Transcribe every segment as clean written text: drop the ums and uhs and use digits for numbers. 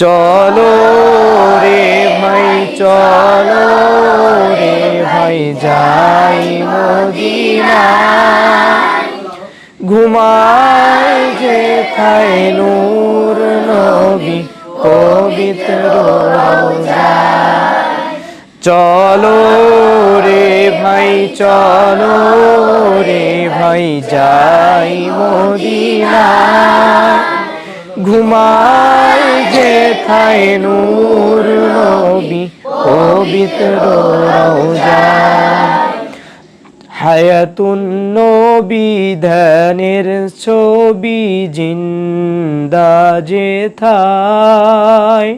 চলো রে ভাই চলো রে ভাই যাই মদিনায়, ঘুমায় যেথায় নূর নবী পবিত্র রওজায়। চলো রে ভাই চলো রে ভাই যাই মদিনায়, ঘুমায় যেথায় নূর নবী পবিত্র রওজায়। হায়াতুন নবী ধ্যানের ছবি জিন্দা যেথায়,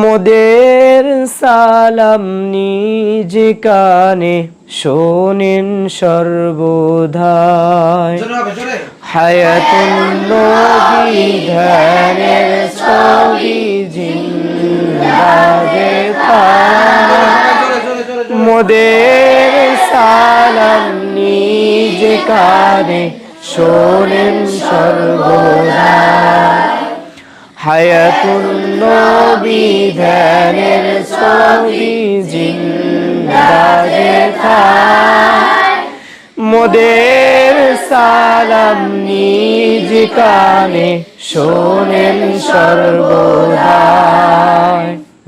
মোদের সালাম নিজ কানে শোনেন সর্বদাই। হায়াতুন নবী ধ্যানের ছবি জিন্দা যেথায়, মোদের সালাম নিজ কানে শোনেন সর্বদাই। হায়াতুন নবী ধ্যানের ছবি জিন্দা যেথায়, মোদের সালাম নিজ কানে শোনেন সর্বদাই।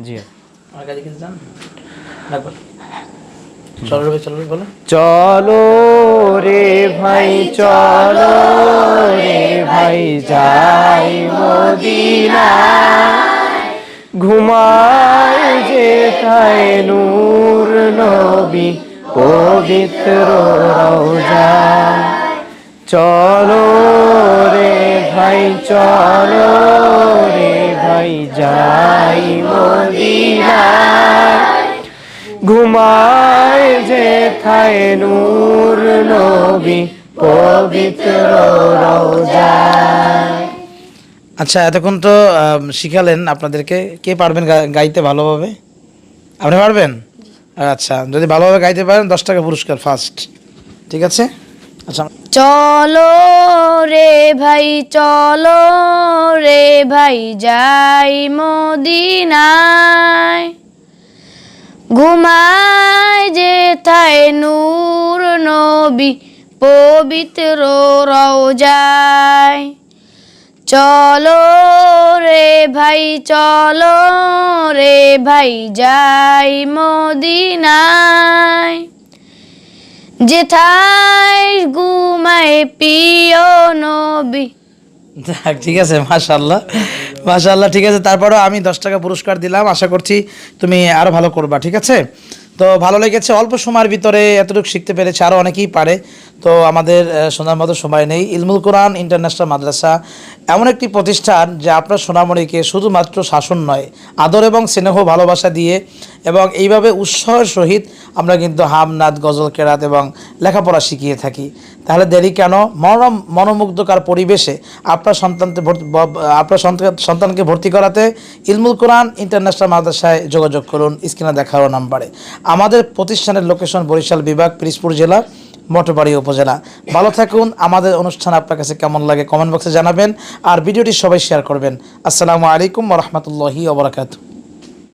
জি চলো রে ভাই চলো রে ভাই যাই মদিনায়, ঘুমায় যেথায় নূর নবী পবিত্র রওজায়। চলো রে ভাই চলো রে ভাই যাই মদিনায়, ঘুমায় যেথায় নূর নবী পবিত্র রওজায়। আচ্ছা, এতক্ষণ তো শিখালেন আপনাদেরকে। কে পারবেন গাইতে ভালোভাবে? আপনি পারবেন? আচ্ছা, যদি ভালোভাবে গাইতে পারেন 10 টাকা পুরস্কার ফার্স্ট। ঠিক আছে? আচ্ছা, চলো রে ভাই চলো রে ভাই যাই মদিনায়, ঘুমায় যেথায় নূর নবী পবিত্র রওজায়। চলো রে ভাই চলো রে ভাই যাই মদিনায়, যেথায় ঘুমায় প্রিয় নবী। ঠিক আছে, মাশাআল্লাহ মাশাআল্লাহ। ঠিক আছে, তারপরেও আমি 10 টাকা পুরস্কার দিলাম। আশা করছি তুমি আরও ভালো করবা। ঠিক আছে? তো ভালো লেগেছে, অল্প সময়ের ভিতরে এতটুকু শিখতে পেরেছে। আরও অনেকেই পারে, তো আমাদের শোনার মতো সময় নেই। ইলমুল কোরআন ইন্টারন্যাশনাল মাদ্রাসা এমন একটি প্রতিষ্ঠান যে আপনার সোনামণিকে শুধুমাত্র শাসন নয়, আদর এবং স্নেহ ভালোবাসা দিয়ে এবং এইভাবে উৎসাহের সহিত আমরা কিন্তু হামনাদ, গজল, কেরাত এবং লেখাপড়া শিখিয়ে থাকি। তাহলে দেরি কেন? মনোমুগ্ধকর পরিবেশে আপনার সন্তানকে ভর্তি করাতে ইলমুল কোরআন ইন্টারন্যাশনাল মাদ্রাসায় যোগাযোগ করুন স্ক্রিনে দেখানো নাম্বারে। আমাদের প্রতিষ্ঠানের লোকেশন বরিশাল বিভাগ, পিরোজপুর জেলা, মঠবাড়ি উপজেলা। ভালো থাকুন। আমাদের অনুষ্ঠান আপনার কাছে কেমন লাগে কমেন্ট বক্সে জানাবেন, আর ভিডিওটি সবাই শেয়ার করবেন। আসসালামু আলাইকুম ওয়া রাহমাতুল্লাহি ওয়া বারাকাতুহু।